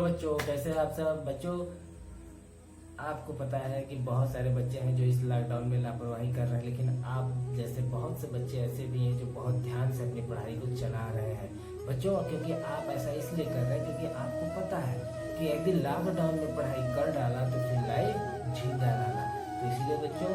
बच्चों, कैसे आप सब बच्चों। आपको पता है कि बहुत सारे बच्चे हैं जो इस लॉकडाउन में लापरवाही कर रहे हैं, लेकिन आप जैसे बहुत से बच्चे ऐसे भी हैं जो बहुत ध्यान से अपनी पढ़ाई को चला रहे हैं बच्चों। क्योंकि आप ऐसा इसलिए कर रहे हैं क्योंकि आपको पता है कि एक दिन लॉकडाउन में पढ़ाई कर डाला तो फिर लाइफ झींगा डाला। तो इसलिए बच्चों,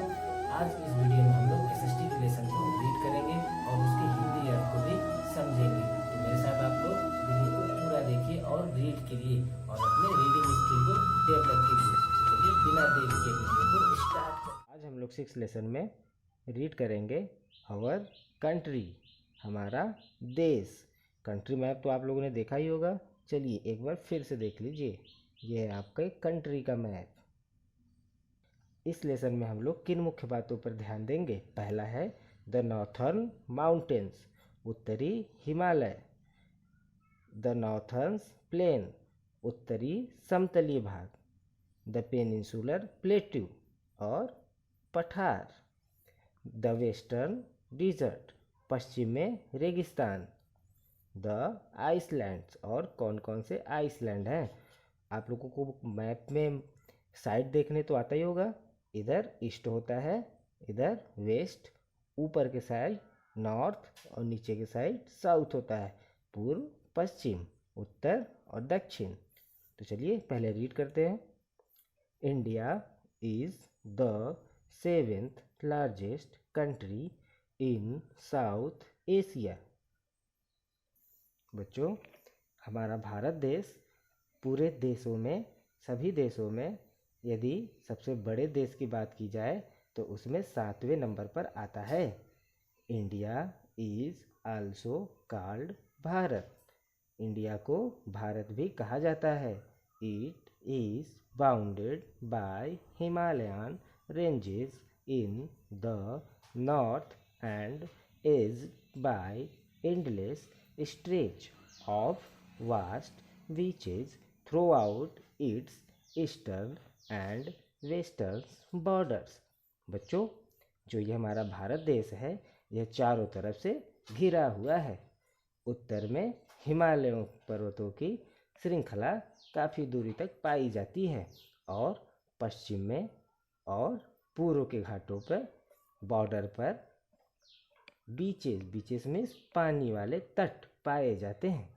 आज इस वीडियो में हम लोग एसएसटी के लेसन को रीड करेंगे और उसके हिंदी अर्थ को भी समझेंगे। तो मेरे साथ आप लोग वीडियो को पूरा देखिए और रीड कीजिए और अपने रीडिंग स्किल को डेवलप कीजिए। चलिए बिना देरी के वीडियो को स्टार्ट करें। आज हम लोग 6 लेसन में रीड करेंगे आवर कंट्री, हमारा देश। कंट्री मैप तो आप लोगों ने देखा ही होगा, चलिए एक बार फिर से देख लीजिए। ये है आपका कंट्री का मैप। इस लेसन में हम लोग किन मुख्य बातों पर ध्यान देंगे। पहला है द नॉर्थर्न माउंटेन्स, उत्तरी हिमालय। द नॉर्थर्न प्लेन, उत्तरी समतलीय भाग। द पेनिनसुलर प्लेट्यू और पठार। द वेस्टर्न डिजर्ट, पश्चिम में रेगिस्तान। द आइसलैंड्स, और कौन कौन से आइसलैंड हैं। आप लोगों को मैप में साइड देखने तो आता ही होगा। इधर ईस्ट होता है, इधर वेस्ट, ऊपर के साइड नॉर्थ और नीचे के साइड साउथ होता है। पूर्व, पश्चिम, उत्तर और दक्षिण। तो चलिए पहले रीड करते हैं। India is the 7th largest country in south Asia. बच्चों, हमारा भारत देश पूरे देशों में, सभी देशों में यदि सबसे बड़े देश की बात की जाए तो उसमें 7वें नंबर पर आता है। India is also called Bharat. India को भारत भी कहा जाता है। It is bounded by Himalayan ranges in the north and edged by endless stretch of vast beaches throughout its eastern and western borders। बच्चों, जो ये हमारा भारत देश है यह चारों तरफ से घिरा हुआ है। उत्तर में हिमालय पर्वतों की श्रृंखला काफ़ी दूरी तक पाई जाती है और पश्चिम में और पूर्व के घाटों पर, बॉर्डर पर बीचेस में पानी वाले तट पाए जाते हैं।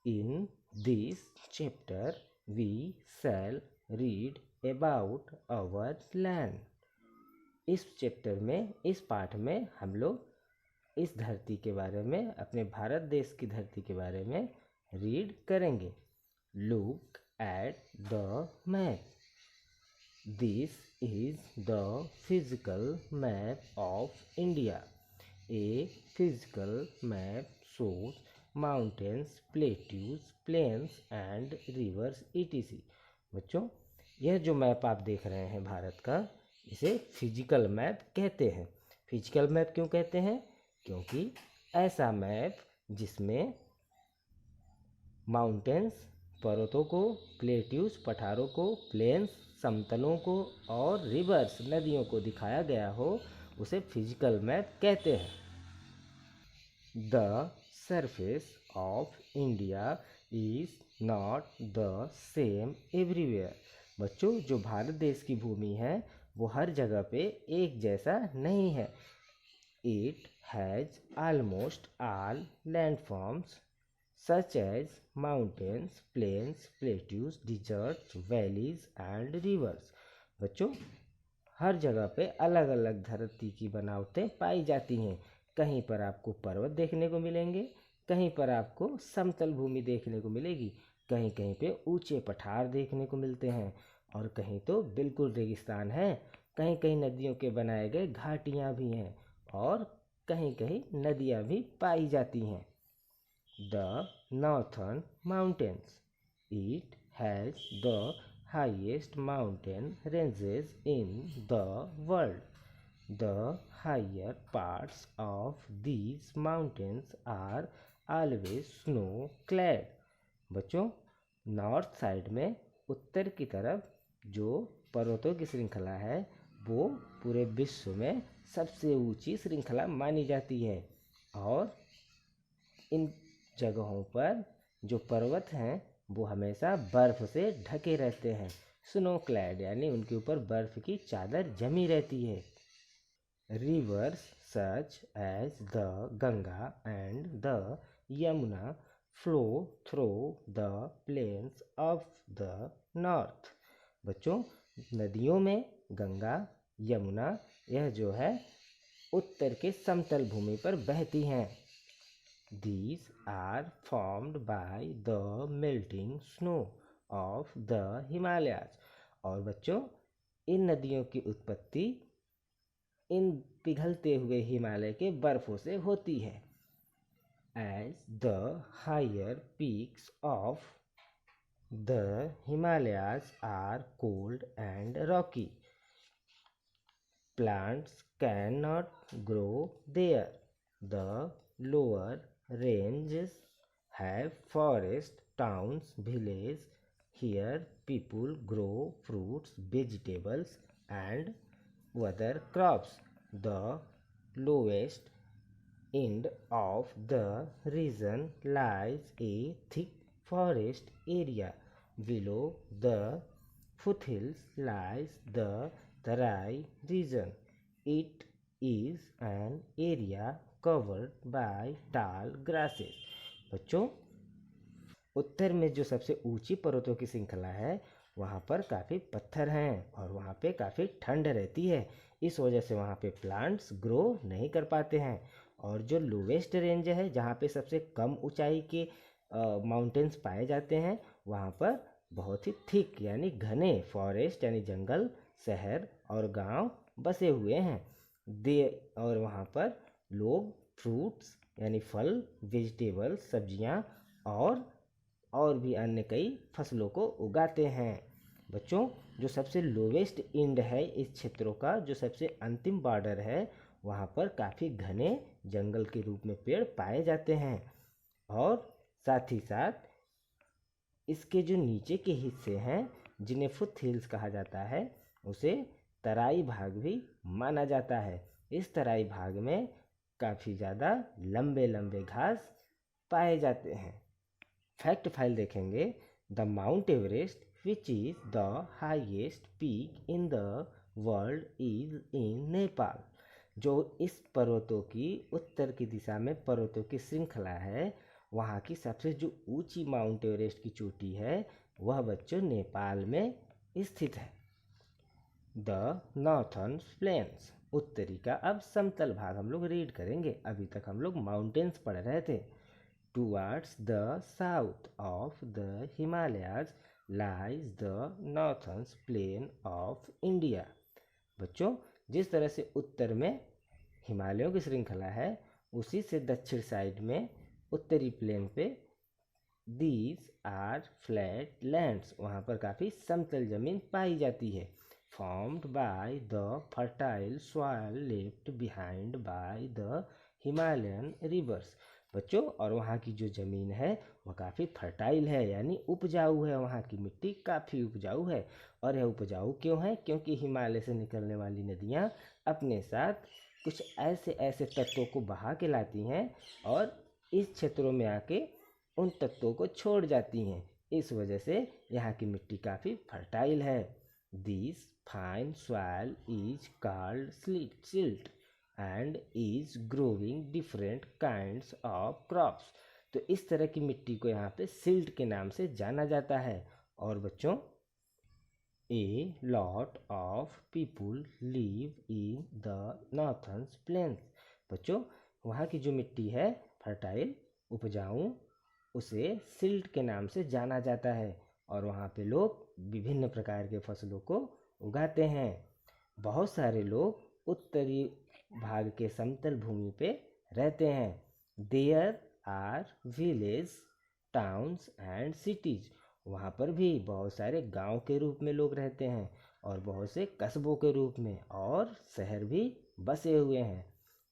In this chapter we shall read about our land. इस चैप्टर में, इस पाठ में हम लोग इस धरती के बारे में, अपने भारत देश की धरती के बारे में रीड करेंगे। Look at the map. This is the physical map of India. A physical map shows mountains, plateaus, plains and rivers etc. बच्चों, यह जो मैप आप देख रहे हैं भारत का, इसे फिजिकल मैप कहते हैं। फिजिकल मैप क्यों कहते हैं? क्योंकि ऐसा मैप जिसमें माउंटेन्स, पर्वतों को, प्लेट्यूज, पठारों को, प्लेन्स, समतलों को और रिवर्स, नदियों को दिखाया गया हो, उसे फिजिकल मैप कहते हैं। The surface of India is not the same everywhere. बच्चों, जो भारत देश की भूमि है वो हर जगह पे एक जैसा नहीं है। It has almost all landforms such as mountains, plains, plateaus, deserts, valleys and rivers। बच्चों, हर जगह पे अलग अलग धरती की बनावटें पाई जाती हैं। कहीं पर आपको पर्वत देखने को मिलेंगे, कहीं पर आपको समतल भूमि देखने को मिलेगी, कहीं कहीं पे ऊंचे पठार देखने को मिलते हैं और कहीं तो बिल्कुल रेगिस्तान है। कहीं कहीं नदियों के बनाए गए घाटियाँ भी हैं और कहीं कहीं नदियाँ भी पाई जाती हैं। The Northern Mountains. It has the highest mountain ranges in the world. The higher parts of these mountains are always snow-clad। बच्चों, नॉर्थ साइड में, उत्तर की तरफ जो पर्वतों की श्रृंखला है वो पूरे विश्व में सबसे ऊंची श्रृंखला मानी जाती है और इन जगहों पर जो पर्वत हैं वो हमेशा बर्फ़ से ढके रहते हैं। स्नो क्लैड यानी उनके ऊपर बर्फ़ की चादर जमी रहती है। Rivers such as the Ganga and the Yamuna flow through the plains of the north. बच्चों, नदियों में गंगा, यमुना यह जो है उत्तर के समतल भूमि पर बहती हैं। These are formed by the melting snow of the Himalayas. और बच्चों, इन नदियों की उत्पत्ति इन पिघलते हुए हिमालय के बर्फों से होती है। As the higher peaks of the Himalayas are cold and rocky, plants cannot grow there. The lower ranges have forests, towns, villages. Here people grow fruits, vegetables and other crops. The lowest end of the region lies a thick forest area. Below the foothills lies the Tarai region. It is an area covered by tall grasses. बच्चों, उत्तर में जो सबसे ऊंची पर्वतों की श्रृंखला है वहाँ पर काफ़ी पत्थर हैं और वहाँ पे काफ़ी ठंड रहती है। इस वजह से वहाँ पे प्लांट्स ग्रो नहीं कर पाते हैं। और जो लोवेस्ट रेंज है जहाँ पे सबसे कम ऊंचाई के माउंटेन्स पाए जाते हैं वहाँ पर बहुत ही थिक यानी घने फॉरेस्ट यानी जंगल, शहर और गांव बसे हुए हैं। दे और वहाँ पर लोग फ्रूट्स यानी फल, वेजिटेबल्स सब्जियाँ और भी अन्य कई फसलों को उगाते हैं। बच्चों, जो सबसे लोवेस्ट एंड है इस क्षेत्रों का, जो सबसे अंतिम बॉर्डर है, वहाँ पर काफ़ी घने जंगल के रूप में पेड़ पाए जाते हैं। और साथ ही साथ इसके जो नीचे के हिस्से हैं जिन्हें फुट हिल्स कहा जाता है उसे तराई भाग भी माना जाता है। इस तराई भाग में काफ़ी ज़्यादा लंबे लंबे घास पाए जाते हैं। फैक्ट फाइल देखेंगे। The mount Everest which is the highest peak in the world is in Nepal. जो इस पर्वतों की उत्तर की दिशा में पर्वतों की श्रृंखला है वहाँ की सबसे जो ऊंची माउंट एवरेस्ट की चोटी है वह बच्चों नेपाल में स्थित है। द नॉर्थर्न प्लेन्स, उत्तरी का अब समतल भाग हम लोग रीड करेंगे। अभी तक हम लोग माउंटेन्स पढ़ रहे थे। Towards the south of the Himalayas lies the northern plain of India. बच्चों, जिस तरह से उत्तर में हिमालयों की श्रृंखला है उसी से दक्षिण साइड में उत्तरी प्लेन पे These are flat lands, वहाँ पर काफ़ी समतल जमीन पाई जाती है। Formed by the fertile soil left behind by the Himalayan rivers. बच्चों, और वहाँ की जो ज़मीन है वह काफ़ी फर्टाइल है यानी उपजाऊ है। वहाँ की मिट्टी काफ़ी उपजाऊ है। और यह उपजाऊ क्यों है? क्योंकि हिमालय से निकलने वाली नदियाँ अपने साथ कुछ ऐसे ऐसे तत्वों को बहा के लाती हैं और इस क्षेत्रों में आके उन तत्वों को छोड़ जाती हैं। इस वजह से यहाँ की मिट्टी काफ़ी फर्टाइल है। This fine soil is called silt and is growing different kinds of crops. तो इस तरह की मिट्टी को यहाँ पे सिल्ट के नाम से जाना जाता है। और बच्चों, a lot of people live in the northern plains. बच्चों, वहाँ की जो मिट्टी है फर्टाइल उपजाऊ उसे सिल्ट के नाम से जाना जाता है और वहाँ पे लोग विभिन्न प्रकार के फसलों को उगाते हैं। बहुत सारे लोग उत्तरी भाग के समतल भूमि पे रहते हैं। There are village, towns and cities. वहाँ पर भी बहुत सारे गांव के रूप में लोग रहते हैं और बहुत से कस्बों के रूप में और शहर भी बसे हुए हैं।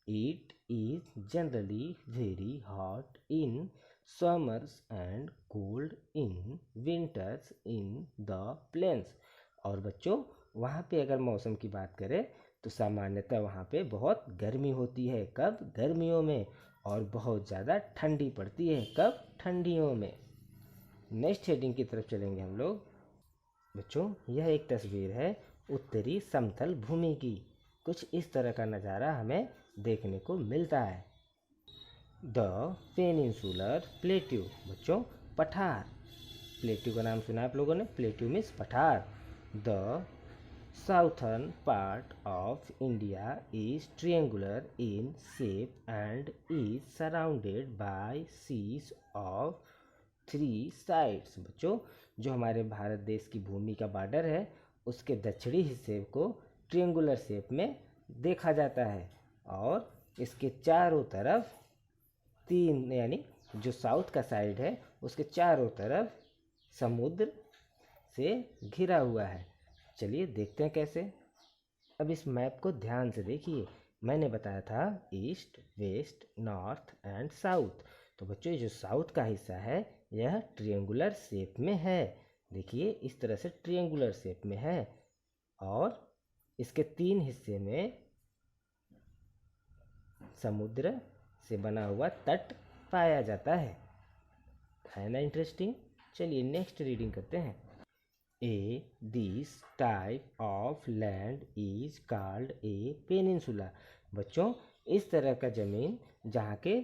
It is generally very hot in summers and cold in winters in the plains. और बच्चों, वहाँ पे अगर मौसम की बात करें तो सामान्यतः वहाँ पे बहुत गर्मी होती है। कब? गर्मियों में। और बहुत ज़्यादा ठंडी पड़ती है। कब? ठंडियों में। नेक्स्ट हेडिंग की तरफ चलेंगे हम लोग। बच्चों, यह एक तस्वीर है उत्तरी समतल भूमि की। कुछ इस तरह का नज़ारा हमें देखने को मिलता है। The peninsular plateau. बच्चों, पठार। प्लेट्यू का नाम सुना आप लोगों ने, प्लेट्यू मीन्स पठार। The southern part of India is triangular in shape and is surrounded by seas of 3 sides. बच्चों, जो हमारे भारत देश की भूमि का बॉर्डर है उसके दक्षिणी हिस्से को ट्रिएंगुलर शेप में देखा जाता है और इसके चारों तरफ 3 यानी जो साउथ का साइड है उसके चारों तरफ समुद्र से घिरा हुआ है। चलिए देखते हैं कैसे। अब इस मैप को ध्यान से देखिए। मैंने बताया था east, west, north and south. तो बच्चों, ये जो साउथ का हिस्सा है यह ट्रिएंगुलर शेप में है। देखिए, इस तरह से ट्रिएंगुलर शेप में है और इसके 3 हिस्से में समुद्र से बना हुआ तट पाया जाता है ना इंटरेस्टिंग। चलिए नेक्स्ट रीडिंग करते हैं। This type of land is called a peninsula. बच्चों, इस तरह का ज़मीन जहाँ के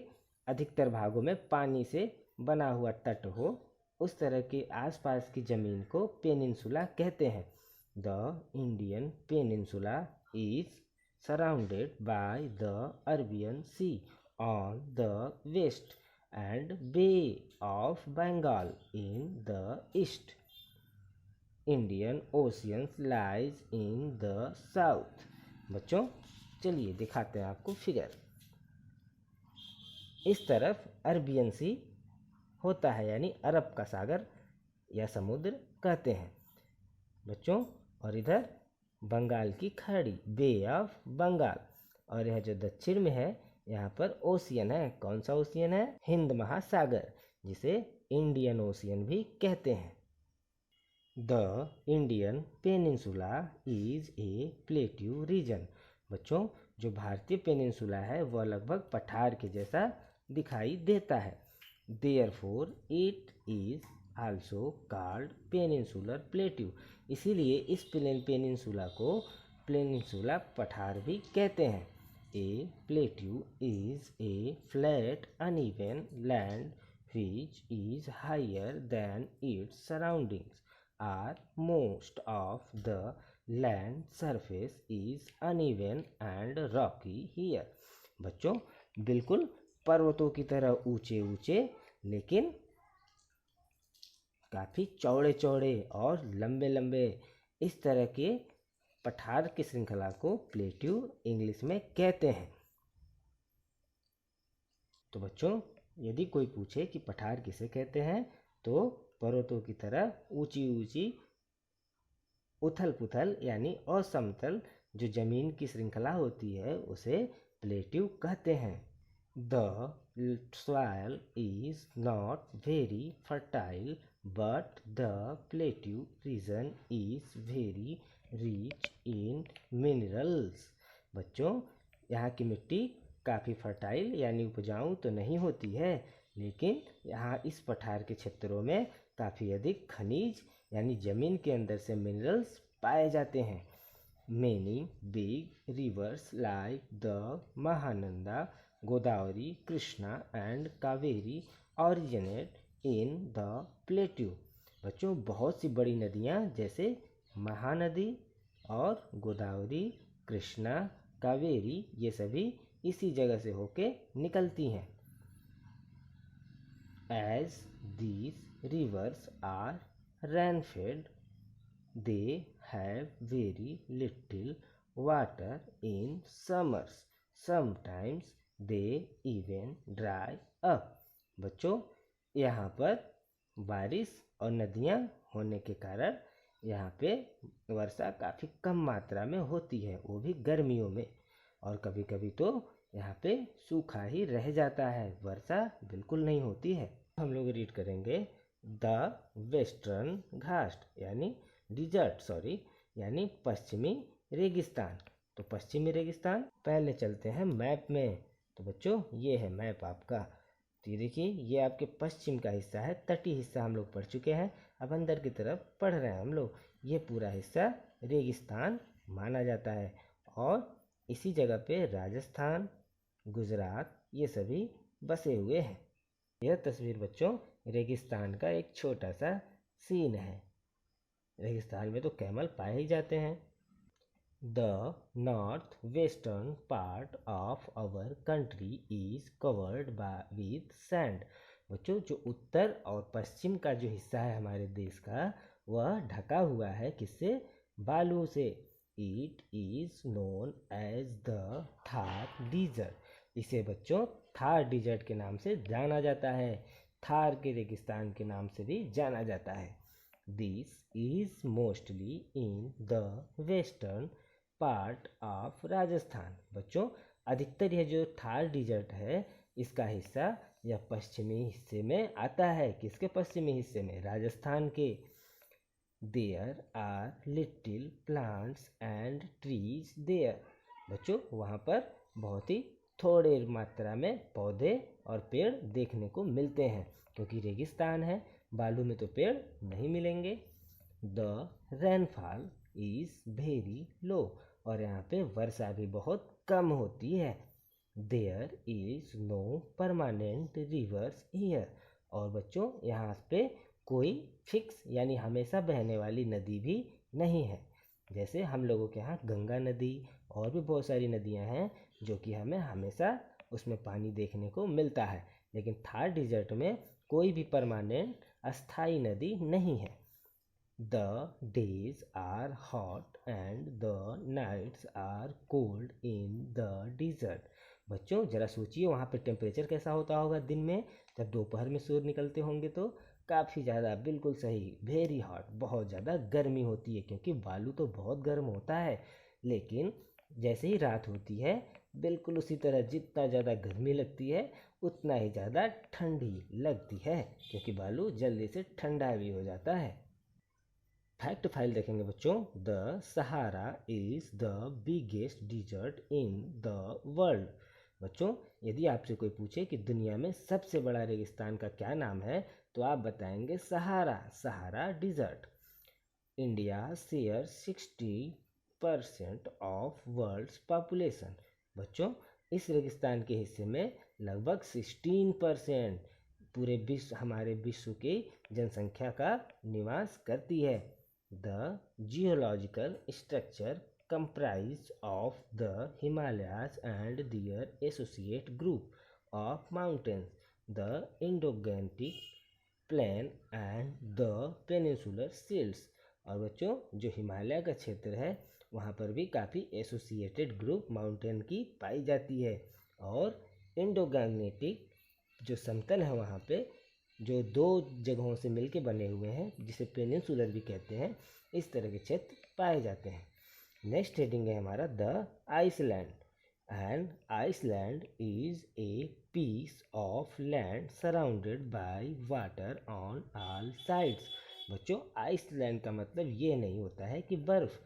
अधिकतर भागों में पानी से बना हुआ तट हो उस तरह के आसपास की ज़मीन को पेनिनसुला कहते हैं। The Indian peninsula is surrounded by the Arabian Sea on the west and Bay of Bengal in the east. Indian Ocean lies in the south. बच्चों, चलिए दिखाते हैं आपको फिगर। इस तरफ अरबियन सी होता है यानी अरब का सागर या समुद्र कहते हैं बच्चों, और इधर बंगाल की खाड़ी, बे ऑफ बंगाल। और यह जो दक्षिण में है यहाँ पर ओशियन है। कौन सा ओशियन है? हिंद महासागर, जिसे इंडियन ओशियन भी कहते हैं। The Indian peninsula is a plateau region. बच्चों, जो भारतीय पेनिनसुला है वह लगभग पठार के जैसा दिखाई देता है। Therefore it is also called peninsular plateau. इसीलिए इस पेनिनसुला को पेनिनसुला पठार भी कहते हैं। A plateau is a flat uneven land which is higher than its surroundings, or most of the land surface is uneven and rocky here. बच्चों, बिल्कुल पर्वतों की तरह ऊंचे ऊंचे लेकिन काफ़ी चौड़े चौड़े और लंबे लंबे इस तरह के पठार की श्रृंखला को प्लेट्यू इंग्लिश में कहते हैं। तो बच्चों, यदि कोई पूछे कि पठार किसे कहते हैं तो पर्वतों की तरह ऊंची ऊंची उथल पुथल यानी असमतल जो जमीन की श्रृंखला होती है उसे प्लेट्यू कहते हैं। The soil is not very fertile but the plateau region is very rich in minerals. बच्चों, यहाँ की मिट्टी काफ़ी फर्टाइल यानी उपजाऊ तो नहीं होती है, लेकिन यहाँ इस पठार के क्षेत्रों में काफ़ी अधिक खनिज यानी ज़मीन के अंदर से मिनरल्स पाए जाते हैं। Many big reverse like the Mahananda, Godavari, Krishna and Kaveri originate in the plateau. बच्चों, बहुत सी बड़ी नदियाँ जैसे महानदी और गोदावरी, कृष्णा, कावेरी ये सभी इसी जगह से होके निकलती हैं। As these rivers are rainfed they have very little water in summers, sometimes they even dry up. बच्चों, यहाँ पर बारिश और नदियाँ होने के कारण यहाँ पे वर्षा काफ़ी कम मात्रा में होती है, वो भी गर्मियों में, और कभी कभी तो यहाँ पे सूखा ही रह जाता है, वर्षा बिल्कुल नहीं होती है। हम लोग रीड करेंगे द वेस्टर्न घाट यानी डिजर्ट यानी पश्चिमी रेगिस्तान। तो पश्चिमी रेगिस्तान, पहले चलते हैं मैप में। तो बच्चों, ये है मैप आपका। तो ये देखिए, ये आपके पश्चिम का हिस्सा है, तटीय हिस्सा हम लोग पढ़ चुके हैं। अब अंदर की तरफ पढ़ रहे हैं हम लोग। ये पूरा हिस्सा रेगिस्तान माना जाता है और इसी जगह पे राजस्थान, गुजरात ये सभी बसे हुए हैं। यह तस्वीर बच्चों रेगिस्तान का एक छोटा सा सीन है। रेगिस्तान में तो कैमल पाए ही जाते हैं। The northwestern part of our country is covered with sand। बच्चों, जो उत्तर और पश्चिम का जो हिस्सा है हमारे देश का, वह ढका हुआ है किससे? बालू से। It is known as the Thar desert. इसे बच्चों थार डिजर्ट के नाम से जाना जाता है। थार के रेगिस्तान के नाम से भी जाना जाता है। This is mostly in the western part of Rajasthan. बच्चों, अधिकतर यह जो थार डिजर्ट है इसका हिस्सा यह पश्चिमी हिस्से में आता है। किसके पश्चिमी हिस्से में? राजस्थान के। There are little plants and trees there. बच्चों, वहाँ पर बहुत ही थोड़े मात्रा में पौधे और पेड़ देखने को मिलते हैं, क्योंकि रेगिस्तान है, बालू में तो पेड़ नहीं मिलेंगे। The rainfall is very low. और यहाँ पे वर्षा भी बहुत कम होती है। There is no permanent rivers here. और बच्चों, यहाँ पे कोई फिक्स यानी हमेशा बहने वाली नदी भी नहीं है। जैसे हम लोगों के यहाँ गंगा नदी और भी बहुत सारी नदियाँ हैं जो कि हमें हमेशा उसमें पानी देखने को मिलता है, लेकिन थार डिजर्ट में कोई भी परमानेंट अस्थाई नदी नहीं है। The days are hot and the nights are cold in the desert। बच्चों, जरा सोचिए वहाँ पे टेम्परेचर कैसा होता होगा दिन में, जब दोपहर में सूर्य निकलते होंगे तो काफ़ी ज़्यादा, बिल्कुल सही, वेरी हॉट, बहुत ज़्यादा गर्मी होती है, क्योंकि बालू तो बहुत गर्म होता है। लेकिन जैसे ही रात होती है, बिल्कुल उसी तरह जितना ज़्यादा गर्मी लगती है उतना ही ज़्यादा ठंडी लगती है, क्योंकि बालू जल्दी से ठंडा भी हो जाता है। फैक्ट फाइल देखेंगे बच्चों। The Sahara is the biggest desert in the world. बच्चों, यदि आपसे कोई पूछे कि दुनिया में सबसे बड़ा रेगिस्तान का क्या नाम है, तो आप बताएंगे Sahara, Sahara desert. India share 60% of world's population. बच्चों, इस रेगिस्तान के हिस्से में लगभग 16% पूरे विश्व, हमारे विश्व की जनसंख्या का निवास करती है। The geological structure comprised of the Himalayas and their associate group of mountains, the Indo-Gangetic Plain and the Peninsular Shields। और बच्चों, जो हिमालय का क्षेत्र है वहाँ पर भी काफ़ी एसोसिएटेड ग्रुप माउंटेन की पाई जाती है, और इंडो गैंगनेटिक जो समतल है वहाँ पे जो दो जगहों से मिलके बने हुए हैं, जिसे पेनिनसुलर भी कहते हैं, इस तरह के क्षेत्र पाए जाते हैं। नेक्स्ट हेडिंग है हमारा the island. And island is a piece of land surrounded by water on all sides. बच्चों, आइसलैंड का मतलब ये नहीं होता है कि बर्फ़,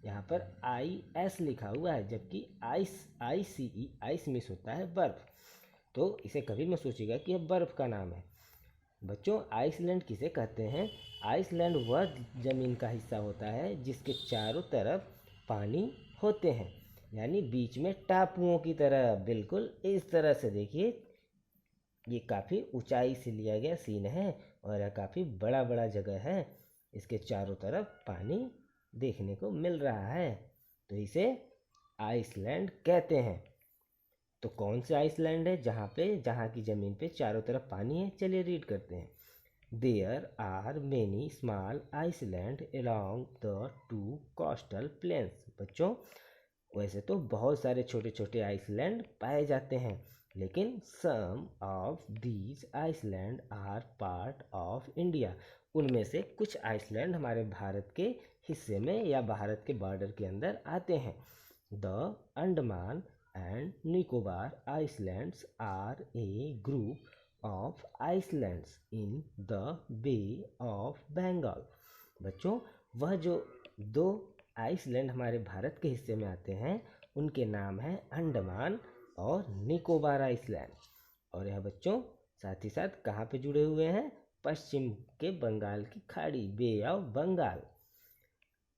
यहाँ पर IS लिखा हुआ है, जबकि ICE आइस मिस होता है बर्फ़, तो इसे कभी मत सोचिएगा कि यह बर्फ़ का नाम है। बच्चों, आइसलैंड किसे कहते हैं? आइसलैंड वह ज़मीन का हिस्सा होता है जिसके चारों तरफ पानी होते हैं, यानी बीच में टापुओं की तरह। बिल्कुल इस तरह से देखिए, ये काफ़ी ऊंचाई से लिया गया सीन है और यह काफ़ी बड़ा बड़ा जगह है। इसके चारों तरफ पानी देखने को मिल रहा है, तो इसे आइसलैंड कहते हैं। तो कौन से आइसलैंड है जहाँ की ज़मीन पे चारों तरफ पानी है? चलिए रीड करते हैं। There are many small island along the two coastal plains. बच्चों, वैसे तो बहुत सारे छोटे छोटे आइसलैंड पाए जाते हैं, लेकिन some of these island are part of India. उनमें से कुछ आइसलैंड हमारे भारत के हिस्से में या भारत के बॉर्डर के अंदर आते हैं। The Andaman and Nicobar Islands are a group of islands in the Bay of Bengal। बच्चों, वह जो दो आइसलैंड हमारे भारत के हिस्से में आते हैं उनके नाम हैं अंडमान और निकोबार आइसलैंड। और यह बच्चों साथ ही साथ कहाँ पे जुड़े हुए हैं, पश्चिम के बंगाल की खाड़ी, bay of Bengal.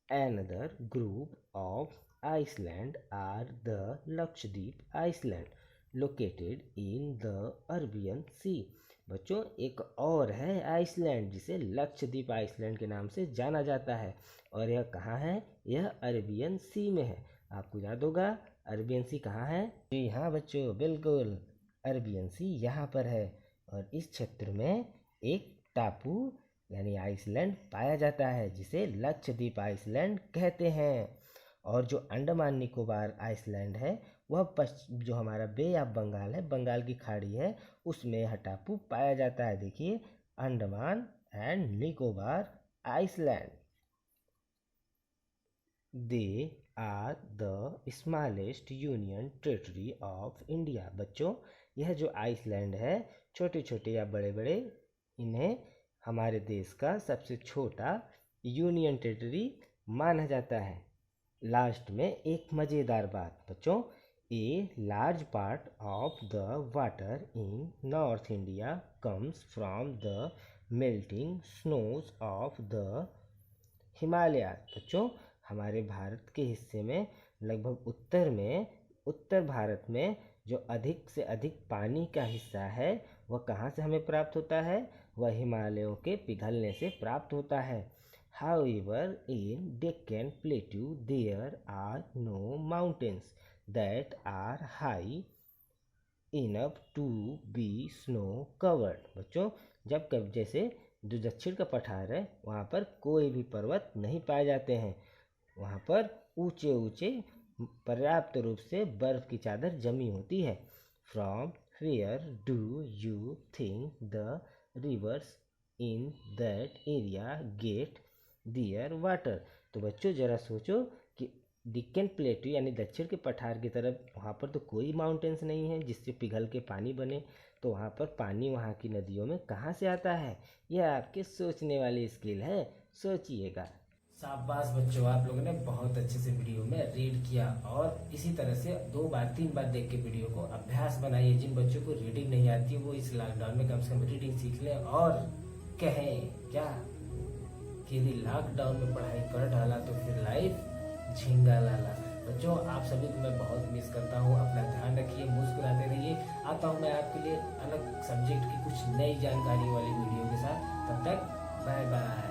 Another group of island are the Lakshadweep Island located in the Arabian Sea। बच्चों एक और है आइसलैंड जिसे लक्षद्वीप आइसलैंड के नाम से जाना जाता है, और यह कहाँ है, यह अरेबियन सी में है। आपको याद होगा अरेबियन सी कहाँ है, जी हाँ बच्चों बिल्कुल, अरेबियन सी यहाँ पर है। और इस क्षेत्र में एक टापू यानी आइसलैंड पाया जाता है जिसे लक्षद्वीप आइसलैंड कहते हैं। और जो अंडमान निकोबार आइसलैंड है वह जो हमारा बे ऑफ बंगाल है, बंगाल की खाड़ी है, उसमें यह टापू पाया जाता है। देखिए, Andaman and Nicobar island. They are the smallest union territory of India. बच्चों यह जो आइसलैंड है, छोटे छोटे या बड़े बड़े, इन्हें हमारे देश का सबसे छोटा यूनियन टेरिटरी माना जाता है। लास्ट में एक मज़ेदार बात बच्चों, a large part of the water in north India comes from the melting snows of the Himalaya. बच्चों हमारे भारत के हिस्से में लगभग उत्तर भारत में जो अधिक से अधिक पानी का हिस्सा है वह कहाँ से हमें प्राप्त होता है, वह हिमालयों के पिघलने से प्राप्त होता है। However, in Deccan Plateau there are no mountains that are high enough to be snow covered। बच्चों जब कब जैसे जो दक्षिण का पठार है वहाँ पर कोई भी पर्वत नहीं पाए जाते हैं, वहाँ पर ऊंचे ऊंचे पर्याप्त रूप से बर्फ की चादर जमी होती है। From where do you think the rivers in that area get their water. तो बच्चों जरा सोचो कि डिक्कन प्लेटू यानी दक्षिण के पठार की तरफ वहाँ पर तो कोई माउंटेन्स नहीं है जिससे पिघल के पानी बने, तो वहाँ पर पानी वहाँ की नदियों में कहाँ से आता है। यह आपके सोचने वाली स्किल है, सोचिएगा। शाबाश बच्चों, आप लोगों ने बहुत अच्छे से वीडियो में रीड किया, और इसी तरह से 2 बार 3 बार देख के वीडियो को अभ्यास बनाइए। जिन बच्चों को रीडिंग नहीं आती है वो इस लॉकडाउन में कम से कम रीडिंग सीख लें, और कहें क्या कि यदि लॉकडाउन में पढ़ाई कर डाला तो फिर लाइफ झिंगा लाला। बच्चों आप सभी को मैं बहुत मिस करता हूँ, अपना ध्यान रखिए, मुस्कुराते रहिए। आता हूँ मैं आपके लिए अलग सब्जेक्ट की कुछ नई जानकारी वाली वीडियो के साथ, तब तक बाय बाय।